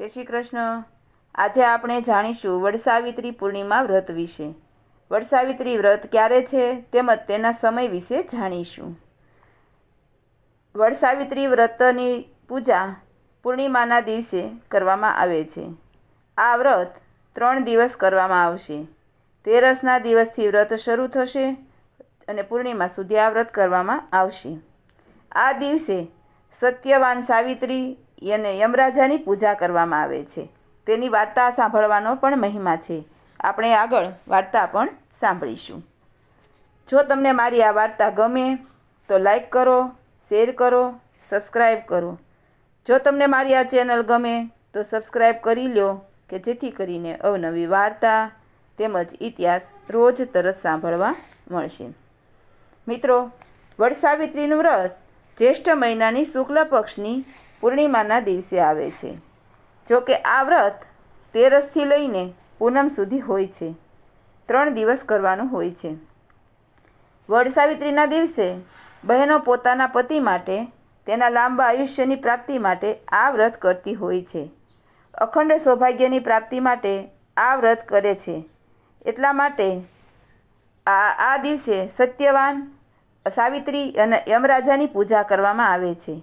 જય શ્રી કૃષ્ણ. આજે આપણે જાણીશું વડસાવિત્રી પૂર્ણિમા વ્રત વિશે. વડસાવિત્રી વ્રત ક્યારે છે તેમજ તેના સમય વિશે જાણીશું. વડસાવિત્રી વ્રતની પૂજા પૂર્ણિમાના દિવસે કરવામાં આવે છે. આ વ્રત 3 દિવસ કરવામાં આવશે. તેરસના દિવસથી વ્રત શરૂ થશે અને પૂર્ણિમા સુધી આ વ્રત કરવામાં આવશે. આ દિવસે સત્યવાન સાવિત્રી અને યમરાજાની પૂજા કરવામાં આવે છે. તેની વાર્તા સાંભળવાનો પણ મહિમા છે. આપણે આગળ વાર્તા પણ સાંભળીશું. જો તમને મારી આ વાર્તા ગમે તો લાઈક કરો, શેર કરો, સબસ્ક્રાઈબ કરો. જો તમને મારી આ ચેનલ ગમે તો સબસ્ક્રાઈબ કરી લો કે જેથી કરીને અવનવી વાર્તા તેમજ ઇતિહાસ રોજ તરત સાંભળવા મળશે. મિત્રો, વડસાવિત્રીનું વ્રત જ્યેષ્ઠ મહિનાની શુક્લ પક્ષની પૂર્ણિમાના દિવસે આવે છે. જો કે આ વ્રત તેરસથી લઈને પૂનમ સુધી હોય છે. 3 દિવસ કરવાનું હોય છે. વડસાવિત્રીના દિવસે બહેનો પોતાના પતિ માટે તેના લાંબા આયુષ્યની પ્રાપ્તિ માટે આ વ્રત કરતી હોય છે. અખંડ સૌભાગ્યની પ્રાપ્તિ માટે આ વ્રત કરે છે. એટલા માટે આ દિવસે સત્યવાન સાવિત્રી અને યમરાજાની પૂજા કરવામાં આવે છે.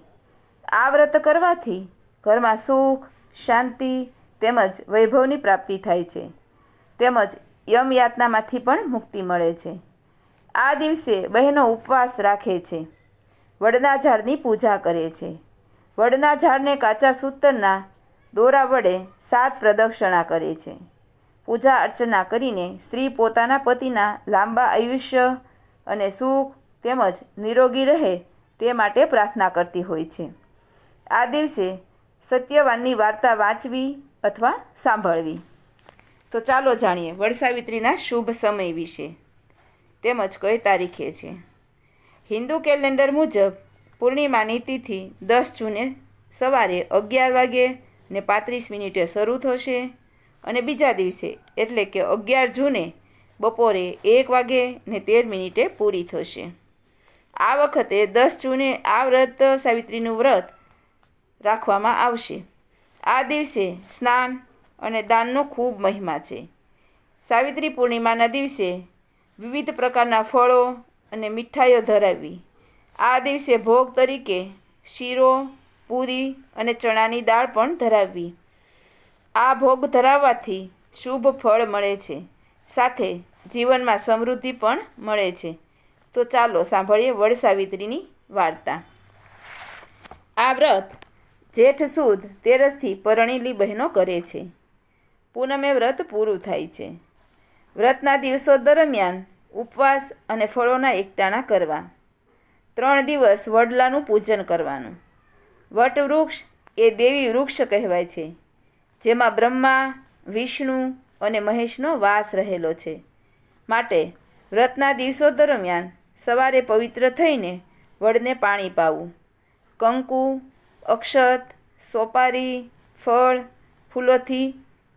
આ વ્રત કરવાથી ઘરમાં સુખ, શાંતિ તેમજ વૈભવની પ્રાપ્તિ થાય છે. તેમજ યમયાતનામાંથી પણ મુક્તિ મળે છે. આ દિવસે બહેનો ઉપવાસ રાખે છે. વડના ઝાડની પૂજા કરે છે. વડના ઝાડને કાચા સૂતરના દોરા વડે 7 પ્રદક્ષિણા કરે છે. પૂજા અર્ચના કરીને સ્ત્રી પોતાના પતિના લાંબા આયુષ્ય અને સુખ તેમજ નિરોગી રહે તે માટે પ્રાર્થના કરતી હોય છે. આ દિવસે સત્યવાનની વાર્તા વાંચવી અથવા સાંભળવી. તો ચાલો જાણીએ વડસાવિત્રીના શુભ સમય વિશે તેમજ કઈ તારીખે છે. હિન્દુ કેલેન્ડર મુજબ પૂર્ણિમાની તિથિ 10 જૂને સવારે 11 વાગે ને 35 મિનિટે શરૂ થશે અને બીજા દિવસે એટલે કે 11 જૂને બપોરે 1 વાગે ને 13 મિનિટે પૂરી થશે. આ વખતે 10 જૂને આ વ્રત સાવિત્રીનું વ્રત રાખવામાં આવશે. આ દિવસે સ્નાન અને દાનનો ખૂબ મહિમા છે. સાવિત્રી પૂર્ણિમાના દિવસે વિવિધ પ્રકારના ફળો અને મીઠાઈઓ ધરાવવી. આ દિવસે ભોગ તરીકે શીરો, પૂરી અને ચણાની દાળ પણ ધરાવવી. આ ભોગ ધરાવવાથી શુભ ફળ મળે છે. સાથે જીવનમાં સમૃદ્ધિ પણ મળે છે. તો ચાલો સાંભળીએ વડસાવિત્રીની વાર્તા. આ વ્રત જેઠ સુદ તેરસથી પરણેલી બહેનો કરે છે. પૂનમે વ્રત પૂરું થાય છે. વ્રતના દિવસો દરમિયાન ઉપવાસ અને ફળોના એકટાણા કરવા. 3 દિવસ વડલાનું પૂજન કરવાનું. વટ વૃક્ષ એ દેવી વૃક્ષ કહેવાય છે, જેમાં બ્રહ્મા, વિષ્ણુ અને મહેશનો વાસ રહેલો છે. માટે વ્રતના દિવસો દરમિયાન સવારે પવિત્ર થઈને વડને પાણી પાવું. કંકુ, અક્ષત, સોપારી, ફળ, ફૂલોથી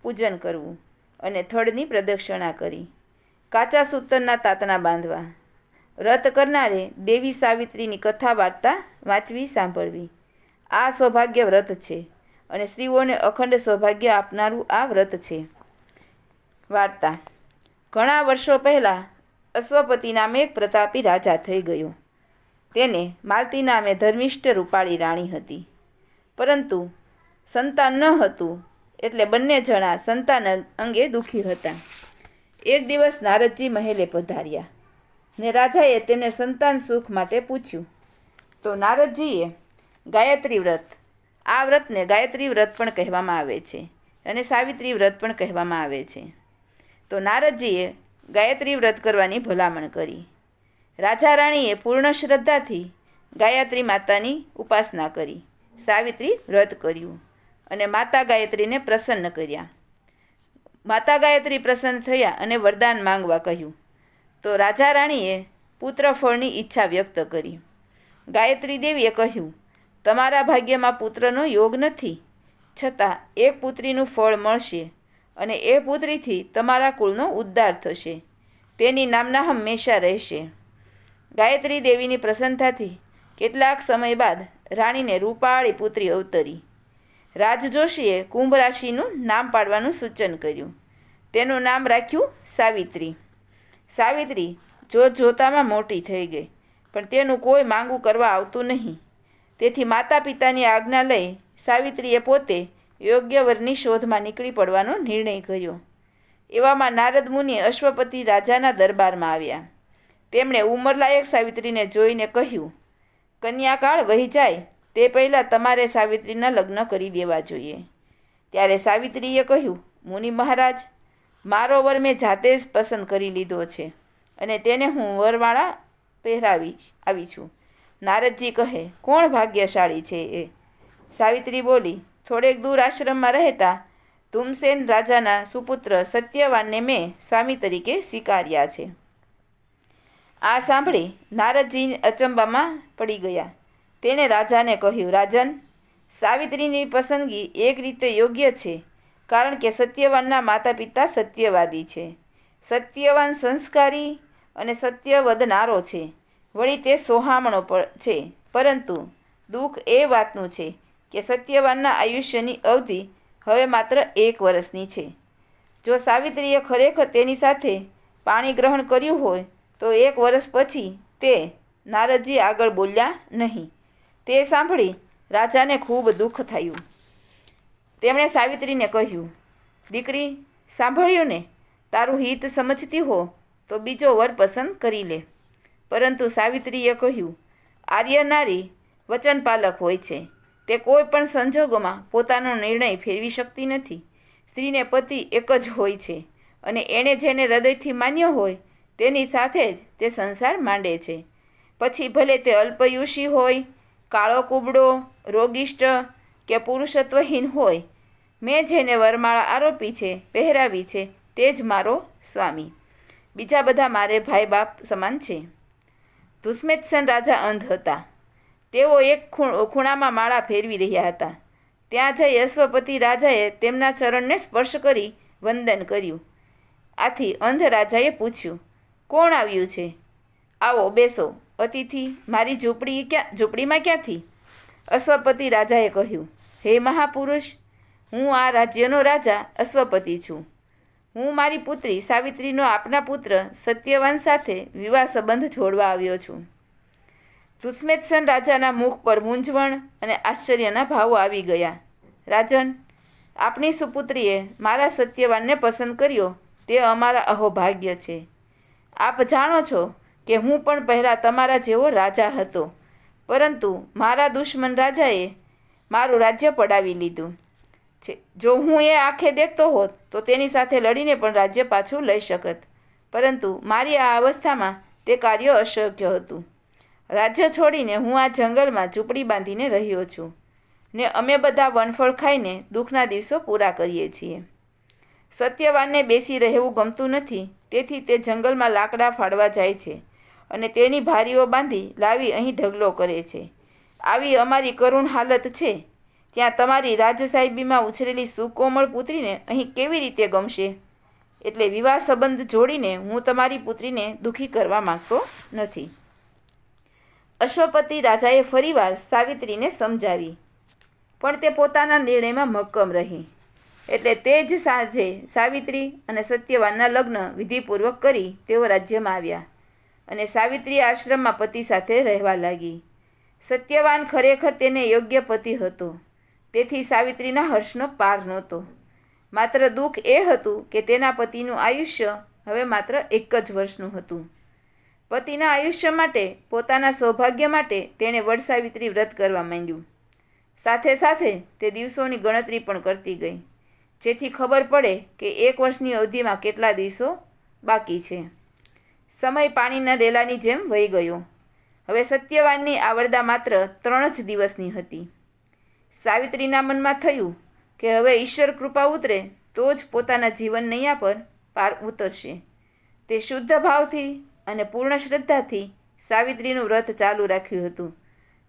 પૂજન કરવું અને થડની પ્રદક્ષિણા કરી કાચા સૂતરના તાતણા બાંધવા. વ્રત કરનારે દેવી સાવિત્રીની કથા વાર્તા વાંચવી સાંભળવી. આ સૌભાગ્ય વ્રત છે અને સ્ત્રીઓને અખંડ સૌભાગ્ય આપનારું આ વ્રત છે. વાર્તા. ઘણા વર્ષો પહેલાં અશ્વપતિ નામે એક પ્રતાપી રાજા થઈ ગયો. તેને માલતી નામે ધર્મિષ્ઠ રૂપાળી રાણી હતી. પરંતુ સંતાન ન હતું એટલે બંને જણા સંતાન અંગે દુઃખી હતા. એક દિવસ નારદજી મહેલે પધાર્યા ને રાજાએ તેમને સંતાન સુખ માટે પૂછ્યું. તો નારદજીએ ગાયત્રી વ્રત, આ વ્રતને ગાયત્રી વ્રત પણ કહેવામાં આવે છે અને સાવિત્રી વ્રત પણ કહેવામાં આવે છે. તો નારદજીએ ગાયત્રી વ્રત કરવાની ભલામણ કરી. રાજા રાણીએ પૂર્ણ શ્રદ્ધાથી ગાયત્રી માતાની ઉપાસના કરી. સાવિત્રી વ્રત કર્યું અને માતા ગાયત્રીને પ્રસન્ન કર્યા. માતા ગાયત્રી પ્રસન્ન થયા અને વરદાન માંગવા કહ્યું. તો રાજા રાણીએ પુત્ર ફળની ઈચ્છા વ્યક્ત કરી. ગાયત્રી દેવીએ કહ્યું, તમારા ભાગ્યમાં પુત્રનો યોગ નથી, છતાં એક પુત્રીનું ફળ મળશે અને એ પુત્રીથી તમારા કુળનો ઉદ્ધાર થશે. તેની નામના હંમેશા રહેશે. ગાયત્રી દેવીની પ્રસન્નતાથી કેટલાક સમય બાદ રાણીને રૂપાળી પુત્રી અવતરી. રાજજોશીએ કુંભ રાશિનું નામ પાડવાનું સૂચન કર્યું. તેનું નામ રાખ્યું સાવિત્રી. સાવિત્રી જોતામાં મોટી થઈ ગઈ, પણ તેનું કોઈ માંગું કરવા આવતું નહીં. તેથી માતા પિતાની આજ્ઞા લઈ સાવિત્રીએ પોતે યોગ્ય વરની શોધમાં નીકળી પડવાનો નિર્ણય કર્યો. એવામાં નારદ મુનિ અશ્વપતિ રાજાના દરબારમાં આવ્યા. તેમણે ઉંમરલાયક સાવિત્રીને જોઈને કહ્યું, કન્યાકાળ વહી જાય તે પહેલાં તમારે સાવિત્રીના લગ્ન કરી દેવા જોઈએ. ત્યારે સાવિત્રીએ કહ્યું, મુનિ મહારાજ, મારો વર મેં જાતે જ પસંદ કરી લીધો છે અને તેને હું વરમાળા પહેરાવી આવી છું. નારદજી કહે, કોણ ભાગ્યશાળી છે એ? સાવિત્રી બોલી, થોડેક દૂર આશ્રમમાં રહેતા ધૂમસેન રાજાના સુપુત્ર સત્યવાનને મેં સ્વામી તરીકે સ્વીકાર્યા છે. આ સાંભળી નારદજી અચંબામાં પડી ગયા. તેણે રાજાને કહ્યું, રાજન, સાવિત્રીની પસંદગી એક રીતે યોગ્ય છે, કારણ કે સત્યવાનના માતા પિતા સત્યવાદી છે. સત્યવાન સંસ્કારી અને સત્ય વધનારો છે. વળી તે સોહામણો છે. પરંતુ દુઃખ એ વાતનું છે કે સત્યવાનના આયુષ્યની અવધિ હવે માત્ર 1 વર્ષની છે. જો સાવિત્રીએ ખરેખર તેની સાથે પાણી ગ્રહણ કર્યું હોય તો 1 વર્ષ પછી તે નારદજી આગળ બોલ્યા નહીં. તે સાંભળી રાજાને ખૂબ દુઃખ થયું. તેમણે સાવિત્રીને કહ્યું, દીકરી, સાંભળ્યું ને? તારું હિત સમજતી હો તો બીજો વર પસંદ કરી લે. પરંતુ સાવિત્રીએ કહ્યું, આર્ય નારી વચનપાલક હોય છે. તે કોઈ પણ સંજોગોમાં પોતાનો નિર્ણય ફેરવી શકતી નથી. સ્ત્રીને પતિ એક જ હોય છે અને એણે જેને હૃદયથી માન્યો હોય તેની સાથે જ તે સંસાર માંડે છે. પછી ભલે તે અલ્પયુષી હોય, કાળો કુબડો, રોગિષ્ટ કે પુરુષત્વહીન હોય, મેં જેને વરમાળા આરોપી છે, પહેરાવી છે, તે જ મારો સ્વામી. બીજા બધા મારે ભાઈ બાપ સમાન છે. ધુષ્મેત્સન રાજા અંધ હતા. તેઓ એક ખૂણામાં માળા ફેરવી રહ્યા હતા. ત્યાં જઈ અશ્વપતિ રાજાએ તેમના ચરણને સ્પર્શ કરી વંદન કર્યું. આથી અંધ રાજાએ પૂછ્યું, કોણ આવ્યું છે? આવો, બેસો. અતિથિ, મારી ઝૂંપડીમાં ક્યાંથી? અશ્વપતિ રાજાએ કહ્યું, હે મહાપુરુષ, હું આ રાજ્યનો રાજા અશ્વપતિ છું. હું મારી પુત્રી સાવિત્રીનો આપના પુત્ર સત્યવાન સાથે વિવાહ સંબંધ જોડવા આવ્યો છું. ધુષ્મેત્સન રાજાના મુખ પર મૂંઝવણ અને આશ્ચર્યના ભાવો આવી ગયા. રાજન, આપની સુપુત્રીએ મારા સત્યવાનને પસંદ કર્યો તે અમારા અહોભાગ્ય છે. આપ જાણો છો કે હું પણ પહેલાં તમારા જેવો રાજા હતો, પરંતુ મારા દુશ્મન રાજાએ મારું રાજ્ય પડાવી લીધું છે. જો હું એ આંખે દેખતો હોત તો તેની સાથે લડીને પણ રાજ્ય પાછું લઈ શકત, પરંતુ મારી આ અવસ્થામાં તે કાર્ય અશક્ય હતું. રાજ્ય છોડીને હું આ જંગલમાં ઝૂંપડી બાંધીને રહ્યો છું ને અમે બધા વનફળ ખાઈને દુઃખના દિવસો પૂરા કરીએ છીએ. સત્યવાનને બેસી રહેવું ગમતું નથી, તેથી તે જંગલમાં લાકડા ફાડવા જાય છે અને તેની ભારીઓ બાંધી લાવી અહીં ઢગલો કરે છે. આવી અમારી કરુણ હાલત છે, ત્યાં તમારી રાજસાહેબીમાં ઉછરેલી સુકોમળ પુત્રીને અહીં કેવી રીતે ગમશે? એટલે વિવાહ સંબંધ જોડીને હું તમારી પુત્રીને દુઃખી કરવા માંગતો નથી. અશ્વપતિ રાજાએ ફરીવાર સાવિત્રીને સમજાવી, પણ તે પોતાના નિર્ણયમાં મક્કમ રહી. એટલે તે જ સાંજે સાવિત્રી અને સત્યવાનના લગ્ન વિધિપૂર્વક કરી તેઓ રાજ્યમાં આવ્યા અને સાવિત્રી આશ્રમમાં પતિ સાથે રહેવા લાગી. સત્યવાન ખરેખર તેને યોગ્ય પતિ હતો, તેથી સાવિત્રીના હર્ષનો પાર નહોતો. માત્ર દુઃખ એ હતું કે તેના પતિનું આયુષ્ય હવે માત્ર 1 જ વર્ષનું હતું. પતિના આયુષ્ય માટે, પોતાના સૌભાગ્ય માટે તેણે વડસાવિત્રી વ્રત કરવા માંડ્યું. સાથે સાથે તે દિવસોની ગણતરી પણ કરતી ગઈ, જેથી ખબર પડે કે 1 વર્ષની અવધિમાં કેટલા દિવસો બાકી છે. સમય પાણીના રેલાની જેમ વહી ગયો. હવે સત્યવાનની આવરદા માત્ર 3 જ દિવસની હતી. સાવિત્રીના મનમાં થયું કે હવે ઈશ્વર કૃપા ઉતરે તો જ પોતાના જીવન નૈયા પર પાર ઉતરશે. તે શુદ્ધ ભાવથી અને પૂર્ણ શ્રદ્ધાથી સાવિત્રીનું વ્રત ચાલુ રાખ્યું હતું.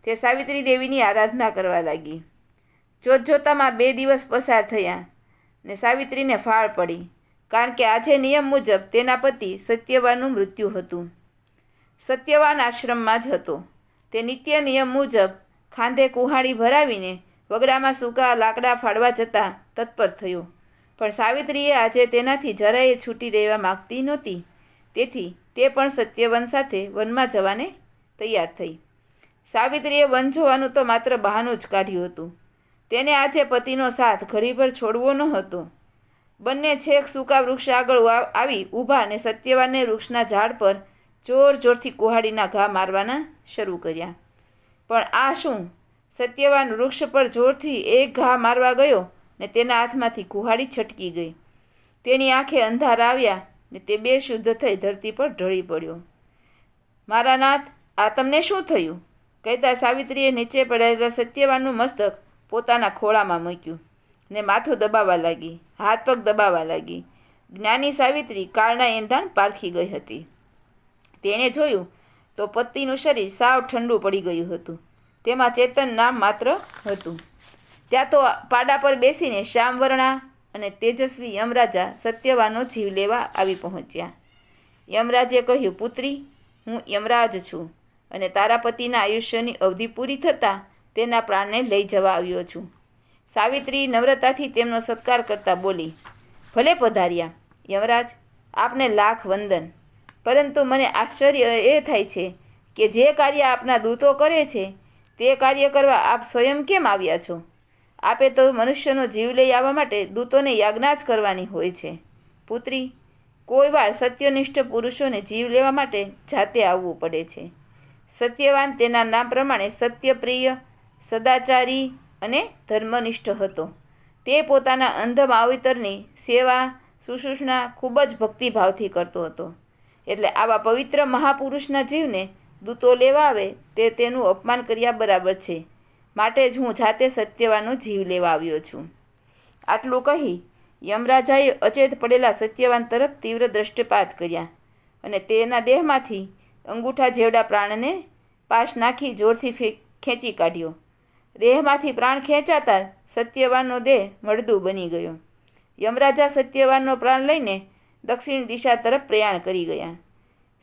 તે સાવિત્રી દેવીની આરાધના કરવા લાગી. જોતજોતામાં 2 દિવસ પસાર થયા ને સાવિત્રીને ફાળ પડી, કારણ કે આજે નિયમ મુજબ તેના પતિ સત્યવાનનું મૃત્યુ હતું. સત્યવાન આશ્રમમાં જ હતો. તે નિત્ય નિયમ મુજબ ખાંધે કુહાડી ભરાવીને વગડામાં સૂકા લાકડા ફાડવા જતાં તત્પર થયો. પણ સાવિત્રીએ આજે તેનાથી જરાયે છૂટી રહેવા માગતી નહોતી. તેથી તે પણ સત્યવાન સાથે વનમાં જવાને તૈયાર થઈ. સાવિત્રીએ વન જોવાનું તો માત્ર બહાનું જ કાઢ્યું હતું. તેને આજે પતિનો સાથ ઘડીભર છોડવો ન હતો. બંને છેક સૂકા વૃક્ષ આગળ આવી ઊભા અને સત્યવાનને વૃક્ષના ઝાડ પર જોર જોરથી કુહાડીના ઘા મારવાના શરૂ કર્યા. પણ આ શું? સત્યવાન વૃક્ષ પર જોરથી એક ઘા મારવા ગયો ને તેના હાથમાંથી કુહાડી છટકી ગઈ. તેની આંખે અંધારા આવ્યા ને તે બેશુદ્ધ થઈ ધરતી પર ઢળી પડ્યો. મારા નાથ, આ તમને શું થયું? કહેતા સાવિત્રીએ નીચે પડેલા સત્યવાનનું મસ્તક પોતાના ખોળામાં મૂક્યું ને માથું દબાવવા લાગી, હાથ પગ દબાવવા લાગી. જ્ઞાની સાવિત્રી કાળના એંધાણ પારખી ગઈ હતી. તેણે જોયું તો પતિનું શરીર સાવ ઠંડુ પડી ગયું હતું. તેમાં ચેતન નામ માત્ર હતું. ત્યાં તો પાડા પર બેસીને શ્યામવર્ણા અને તેજસ્વી યમરાજા સત્યવાનનો જીવ લેવા આવી પહોંચ્યા. યમરાજે કહ્યું, પુત્રી, હું યમરાજ છું અને તારા પતિના આયુષ્યની અવધિ પૂરી થતાં તેના પ્રાણને લઈ જવા આવ્યો છું. સાવિત્રી નમ્રતાથી તેમનો સત્કાર કરતા બોલી, ભલે પધાર્યા યમરાજ, આપને લાખ વંદન. પરંતુ મને આશ્ચર્ય એ થાય છે કે જે કાર્ય આપના દૂતો કરે છે તે કાર્ય કરવા આપ સ્વયં કેમ આવ્યા છો? આપે તો મનુષ્યનો જીવ લઈ આવવા માટે દૂતોને યાજ્ઞા જ કરવાની હોય છે. પુત્રી, કોઈ વાર સત્યનિષ્ઠ પુરુષોને જીવ લેવા માટે જાતે આવવું પડે છે. સત્યવાન તેના નામ પ્રમાણે સત્યપ્રિય, સદાચારી અને ધર્મનિષ્ઠ હતો. તે પોતાના અંધ માવતરની સેવા શુશ્રૂષા ખૂબ જ ભક્તિભાવથી કરતો હતો. એટલે આવા પવિત્ર મહાપુરુષના જીવને દૂતો લેવા આવે તે તેનું અપમાન કર્યા બરાબર છે. માટે જ હું જાતે સત્યવાનનો જીવ લેવા આવ્યો છું. આટલું કહી યમરાજાએ અચેત પડેલા સત્યવાન તરફ તીવ્ર દૃષ્ટિપાત કર્યા અને તેના દેહમાંથી અંગૂઠા જેવડા પ્રાણને પાશ નાખી જોરથી ખેંચી કાઢ્યો. દેહમાંથી પ્રાણ ખેંચાતા સત્યવાનનો દેહ મળદું બની ગયો. યમરાજા સત્યવાનનો પ્રાણ લઈને દક્ષિણ દિશા તરફ પ્રયાણ કરી ગયા.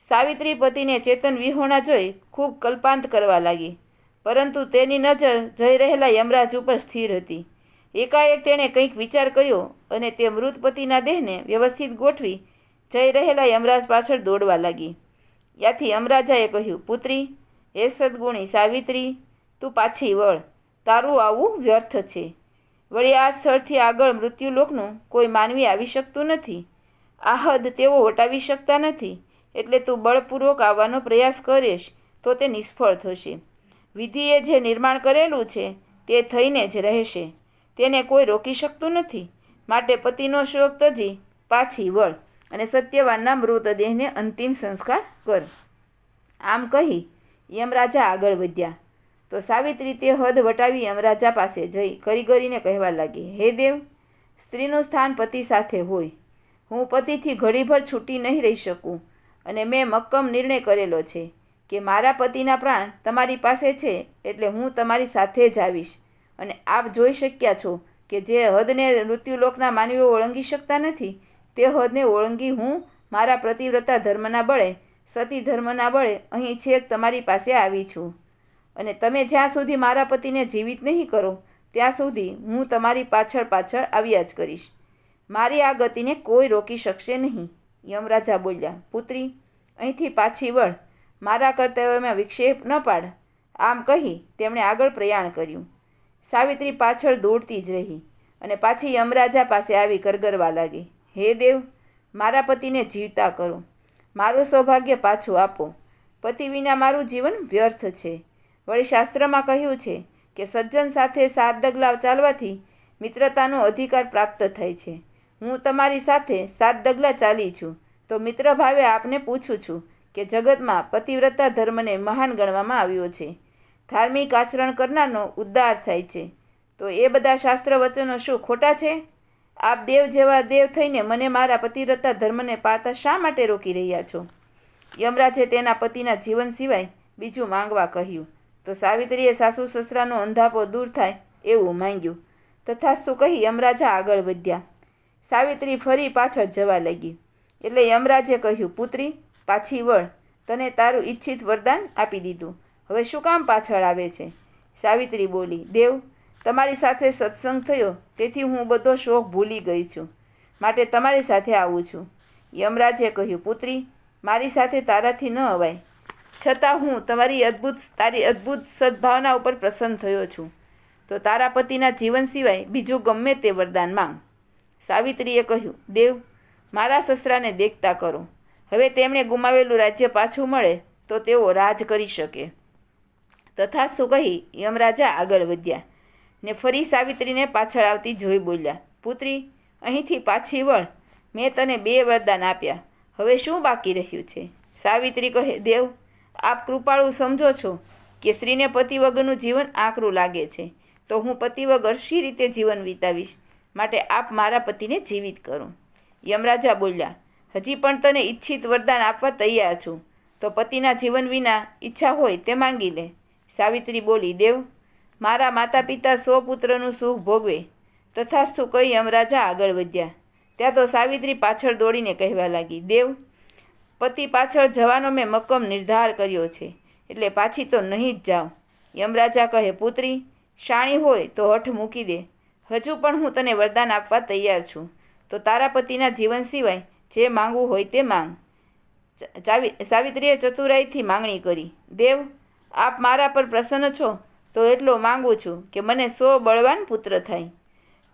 સાવિત્રી પતિને ચેતન વિહોણા જોઈ ખૂબ કલ્પાંત કરવા લાગી. પરંતુ તેની નજર જઈ રહેલા યમરાજ ઉપર સ્થિર હતી. એકાએક તેણે કંઈક વિચાર કર્યો અને તે મૃત પતિના દેહને વ્યવસ્થિત ગોઠવી જઈ રહેલા યમરાજ પાછળ દોડવા લાગી. ત્યાંથી યમરાજાએ કહ્યું, પુત્રી, હે સદગુણી સાવિત્રી, તું પાછી વળ. તારું આવવું વ્યર્થ છે. વળી આ સ્થળથી આગળ મૃત્યુલોકનું કોઈ માનવી આવી શકતું નથી. આ હદ તેઓ વટાવી શકતા નથી. એટલે તું બળપૂર્વક આવવાનો પ્રયાસ કરીશ તો તે નિષ્ફળ થશે. વિધિએ જે નિર્માણ કરેલું છે તે થઈને જ રહેશે. તેને કોઈ રોકી શકતું નથી. માટે પતિનો શોક તજી પાછી વળ અને સત્યવાનના મૃતદેહને અંતિમ સંસ્કાર કર. આમ કહી યમરાજા આગળ વધ્યા તો સાવિત્રી તે હદ વટાવી યમરાજા પાસે જઈ કરી કરીને કહેવા લાગી, હે દેવ, સ્ત્રીનું સ્થાન પતિ સાથે હોય. હું પતિથી ઘડીભર છૂટી નહીં રહી શકું અને મેં મક્કમ નિર્ણય કરેલો છે કે મારા પતિના પ્રાણ તમારી પાસે છે એટલે હું તમારી સાથે જ આવીશ. અને આપ જોઈ શક્યા છો કે જે હદને મૃત્યુલોકના માનવીઓ ઓળંગી શકતા નથી તે હદને ઓળંગી હું મારા પ્રતિવ્રતા ધર્મના બળે, સતી ધર્મના બળે અહીં છેક તમારી પાસે આવી છું. અને તમે જ્યાં સુધી મારા પતિને જીવિત નહીં કરો ત્યાં સુધી હું તમારી પાછળ પાછળ આવ્યા જ કરીશ. મારી આ ગતિને કોઈ રોકી શકશે નહીં. યમરાજા બોલ્યા, પુત્રી, અહીંથી પાછી વળ. મારા કર્તવ્યમાં વિક્ષેપ ન પાડ. આમ કહી તેમણે આગળ પ્રયાણ કર્યું. સાવિત્રી પાછળ દોડતી જ રહી અને પાછી યમરાજા પાસે આવી કરગરવા લાગી, હે દેવ, મારા પતિને જીવતા કરો. મારું સૌભાગ્ય પાછું આપો. પતિ વિના મારું જીવન વ્યર્થ છે. વળી શાસ્ત્રમાં કહ્યું છે કે સજ્જન સાથે 7 ડગલા ચાલવાથી મિત્રતાનો અધિકાર પ્રાપ્ત થાય છે. હું તમારી સાથે 7 ડગલા ચાલી છું તો મિત્ર ભાવે આપને પૂછું છું કે જગતમાં પતિવ્રતા ધર્મને મહાન ગણવામાં આવ્યો છે. ધાર્મિક આચરણ કરનારનો ઉદ્ધાર થાય છે. તો એ બધા શાસ્ત્ર વચનો શું ખોટા છે? આપ દેવ જેવા દેવ થઈને મને મારા પતિવ્રતા ધર્મને પાળતા શા માટે રોકી રહ્યા છો? યમરાજે તેના પતિના જીવન સિવાય બીજું માંગવા કહ્યું તો સાવિત્રીએ સાસુ સસરાનો અંધાપો દૂર થાય એવું માંગ્યું. તથાસ્તુ કહી યમરાજા આગળ વધ્યા. સાવિત્રી ફરી પાછળ જવા લાગી. એટલે યમરાજે કહ્યું, પુત્રી, પાછી વળ. તને તારું ઈચ્છિત વરદાન આપી દીધું. હવે શું કામ પાછળ આવે છે? સાવિત્રી બોલી, દેવ, તમારી સાથે સત્સંગ થયો, તેથી હું બધો શોખ ભૂલી ગઈ છું, માટે તમારી સાથે આવું છું. યમરાજે કહ્યું, પુત્રી, મારી સાથે તારાથી ન અવાય, છતાં હું તારી અદ્ભુત સદ્ભાવના ઉપર પ્રસન્ન થયો છું. તો તારા પતિના જીવન સિવાય બીજું ગમે તે વરદાન માંગ. સાવિત્રીએ કહ્યું, દેવ, મારા સસરાને દેખતા કરો. હવે તેમણે ગુમાવેલું રાજ્ય પાછું મળે તો તેઓ રાજ કરી શકે. તથાસ્તુ કહી યમરાજા આગળ વધ્યા ને ફરી સાવિત્રીને પાછળ આવતી જોઈ બોલ્યા, પુત્રી, અહીંથી પાછી વળ. મેં તને 2 વરદાન આપ્યા, હવે શું બાકી રહ્યું છે? સાવિત્રી કહે, દેવ, આપ કૃપાળુ સમજો છો કે સ્ત્રીને પતિ વગરનું જીવન આકરું લાગે છે, તો હું પતિ વગર શી રીતે જીવન વિતાવીશ? માટે આપ મારા પતિને જીવિત કરો. યમરાજા બોલ્યા, હજી પણ તને ઈચ્છિત વરદાન આપવા તૈયાર છું, તો પતિના જીવન વિના ઈચ્છા હોય તે માંગી લે. સાવિત્રી બોલી, દેવ, મારા માતા પિતા 100 પુત્રનું સુખ ભોગવે. તથાસ્તુ કહી યમરાજા આગળ વધ્યા. ત્યાં તો સાવિત્રી પાછળ દોડીને કહેવા લાગી, દેવ, પતિ પાછળ જવાનો મેં મક્કમ નિર્ધાર કર્યો છે, એટલે પાછી તો નહીં જ જાઉં. યમરાજા કહે, પુત્રી, શાણી હોય તો હઠ મૂકી દે. હજુ પણ હું તને વરદાન આપવા તૈયાર છું, તો તારા પતિના જીવન સિવાય જે માંગવું હોય તે માંગ. સાવિત્રીએ ચતુરાઈથી માંગણી કરી, દેવ, આપ મારા પર પ્રસન્ન છો તો એટલો માંગુ છું કે મને 100 બળવાન પુત્ર થાય.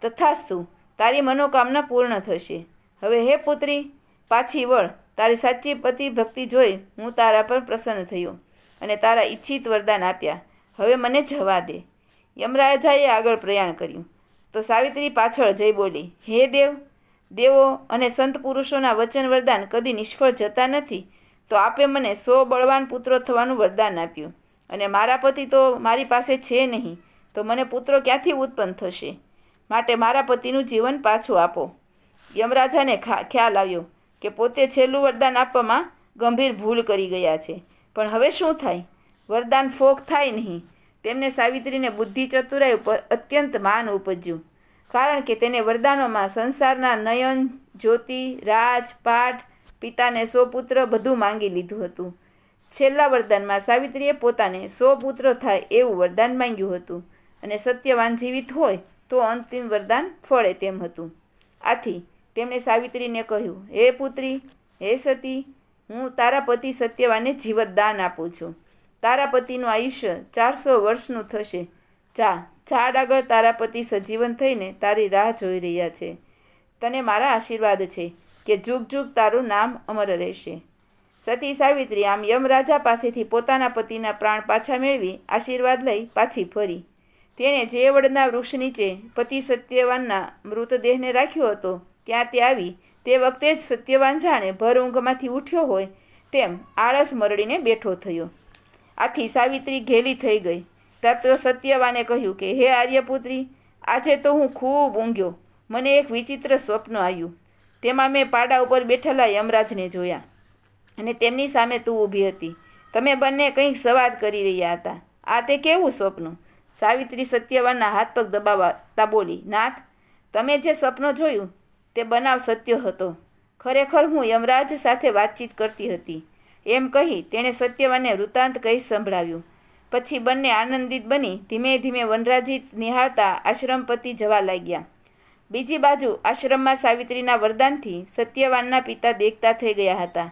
તથાસ્તુ, તારી મનોકામના પૂર્ણ થશે. હવે હે પુત્રી, પાછી વળ. તારી સાચી પતિ ભક્તિ જોઈ હું તારા પર પ્રસન્ન થયો અને તારા ઈચ્છિત વરદાન આપ્યા. હવે મને જવા દે. યમરાજાએ આગળ પ્રયાણ કર્યું. તો સાવિત્રી પાછળ જઈ બોલી, હે દેવ, દેવો અને સંત પુરુષોના વચન વરદાન કદી નિષ્ફળ જતા નથી, તો આપે મને 100 બળવાન પુત્રો થવાનું વરદાન આપ્યું, અને મારા પતિ તો મારી પાસે છે નહીં, તો મને પુત્રો ક્યાંથી ઉત્પન્ન થશે? માટે મારા પતિનું જીવન પાછું આપો. યમરાજાને ખ્યાલ આવ્યો કે પોતે છેલ્લું વરદાન આપવામાં ગંભીર ભૂલ કરી ગયા છે, પણ હવે શું થાય? વરદાન ફોક થાય નહીં. તેમને સાવિત્રીને બુદ્ધિ ચતુરાઈ ઉપર અત્યંત માન ઉપજ્યું, કારણ કે તેને વરદાનોમાં સંસારના નયન, જ્યોતિ, રાજ, પાઠ, પિતાને 100 પુત્ર બધું માંગી લીધું હતું. છેલ્લા વરદાનમાં સાવિત્રીએ પોતાને 100 પુત્ર થાય એવું વરદાન માંગ્યું હતું, અને સત્યવાન જીવિત હોય તો અંતિમ વરદાન ફળે તેમ હતું. આથી તેમણે સાવિત્રીને કહ્યું, હે પુત્રી, હે સતી, હું તારા પતિ સત્યવાનને જીવતદાન આપું છું. તારા પતિનું આયુષ્ય 400 વર્ષનું થશે. ઝાડ આગળ તારા પતિ સજીવન થઈને તારી રાહ જોઈ રહ્યા છે. તને મારા આશીર્વાદ છે કે જુગ જુગ તારું નામ અમર રહેશે. સતી સાવિત્રી આમ યમરાજા પાસેથી પોતાના પતિના પ્રાણ પાછા મેળવી આશીર્વાદ લઈ પાછી ફરી. તેણે જે વડના વૃક્ષ નીચે પતિ સત્યવાનના મૃતદેહને રાખ્યો હતો ત્યાં તે આવી તે વખતે જ સત્યવાન જાણે ભર ઊંઘમાંથી ઉઠ્યો હોય તેમ આળસ મરડીને બેઠો થયો. આથી સાવિત્રી ઘેલી થઈ ગઈ. ત્યાં તો સત્યવાને કહ્યું કે હે આર્યપુત્રી, આજે તો હું ખૂબ ઊંઘ્યો. મને એક વિચિત્ર સ્વપ્ન આવ્યું. તેમાં મેં પાડા ઉપર બેઠેલા યમરાજને જોયા અને તેમની સામે તું ઊભી હતી. તમે બંને કંઈક સંવાદ કરી રહ્યા હતા. આ તે કેવું સ્વપ્ન? સાવિત્રી સત્યવાનના હાથ પગ દબાવતા બોલી, નાથ, તમે જે સ્વપ્ન જોયું તે બનાવ સત્ય હતો. ખરેખર હું યમરાજ સાથે વાતચીત કરતી હતી. એમ કહી તેણે સત્યવાનને વૃત્તાંત કહી સંભળાવ્યું. પછી બંને આનંદિત બની ધીમે ધીમે વનરાજી નિહાળતા આશ્રમપતિ જવા લાગ્યા. બીજી બાજુ આશ્રમમાં સાવિત્રીના વરદાનથી સત્યવાનના પિતા દેખતા થઈ ગયા હતા.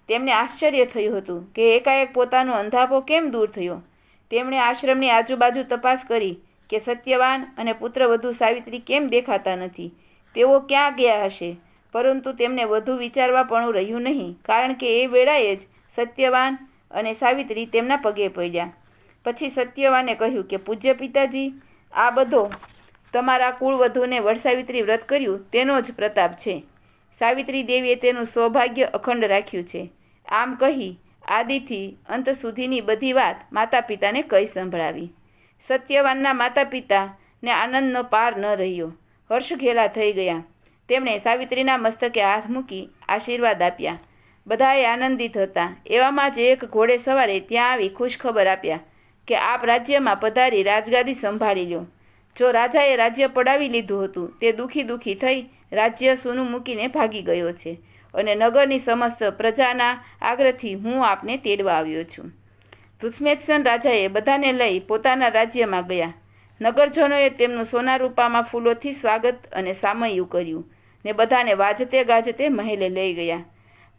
તેમને આશ્ચર્ય થયું હતું કે એકાએક પોતાનો અંધાપો કેમ દૂર થયો. તેમણે આશ્રમની આજુબાજુ તપાસ કરી કે સત્યવાન અને પુત્રવધુ સાવિત્રી કેમ દેખાતા નથી, તેઓ ક્યાં ગયા હશે. પરંતુ તેમને વધુ વિચારવા પણ રહ્યું નહીં, કારણ કે એ વેળાએ જ સત્યવાન અને સાવિત્રી તેમના પગે પડ્યા. પછી સત્યવાને કહ્યું કે પૂજ્ય પિતાજી, આ બધો તમારા કુળવધૂને વડસાવિત્રી વ્રત કર્યું તેનો જ પ્રતાપ છે. સાવિત્રી દેવીએ તેનું સૌભાગ્ય અખંડ રાખ્યું છે. આમ કહી આદિથી અંત સુધીની બધી વાત માતા પિતાને કહી સંભળાવી. સત્યવાનના માતા પિતાને આનંદનો પાર ન રહ્યો. હર્ષઘેલા થઈ ગયા. તેમણે સાવિત્રીના મસ્તકે હાથ મૂકી આશીર્વાદ આપ્યા. બધાએ આનંદિત હતા. એવામાં જ એક ઘોડે સવારે ત્યાં આવી ખુશખબર આપ્યા કે આપ રાજ્યમાં પધારી રાજગાદી સંભાળી લો. જો રાજાએ રાજ્ય પડાવી લીધું હતું તે દુઃખી થઈ રાજ્ય સૂનું મૂકીને ભાગી ગયો છે, અને નગરની સમસ્ત પ્રજાના આગ્રહથી હું આપને તેડવા આવ્યો છું. દુષ્મેત્સન રાજાએ બધાને લઈ પોતાના રાજ્યમાં ગયા. નગરજનોએ તેમનું સોના રૂપામાં ફૂલોથી સ્વાગત અને સામૈયું કર્યું ને બધાને વાજતે ગાજતે મહેલે લઈ ગયા.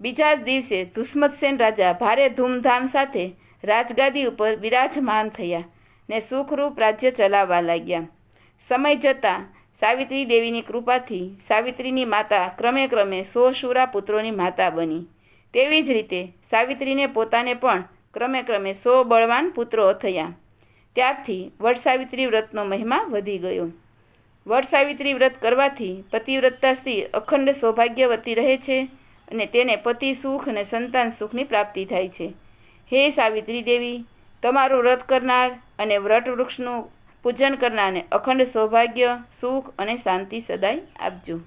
બીજા જ દિવસે દુષ્મતસેન રાજા ભારે ધૂમધામ સાથે રાજગાદી ઉપર વિરાજમાન થયા ને સુખરૂપ રાજ્ય ચલાવવા લાગ્યા. સમય જતાં સાવિત્રી દેવીની કૃપાથી સાવિત્રીની માતા ક્રમે ક્રમે 100 શુરા પુત્રોની માતા બની. તેવી જ રીતે સાવિત્રીને પોતાને પણ ક્રમે ક્રમે 100 બળવાન પુત્રો થયા. ત્યારથી વડસાવિત્રી વ્રતનો મહિમા વધી ગયો. વડસાવિત્રી વ્રત કરવાથી પતિવ્રતા સ્ત્રી અખંડ સૌભાગ્યવતી રહે છે અને તેને પતિ સુખ અને સંતાન સુખની પ્રાપ્તિ થાય છે. હે સાવિત્રી દેવી, તમારું વ્રત કરનાર અને વ્રત વૃક્ષનું પૂજન કરનારને અખંડ સૌભાગ્ય, સુખ અને શાંતિ સદાય આપજો.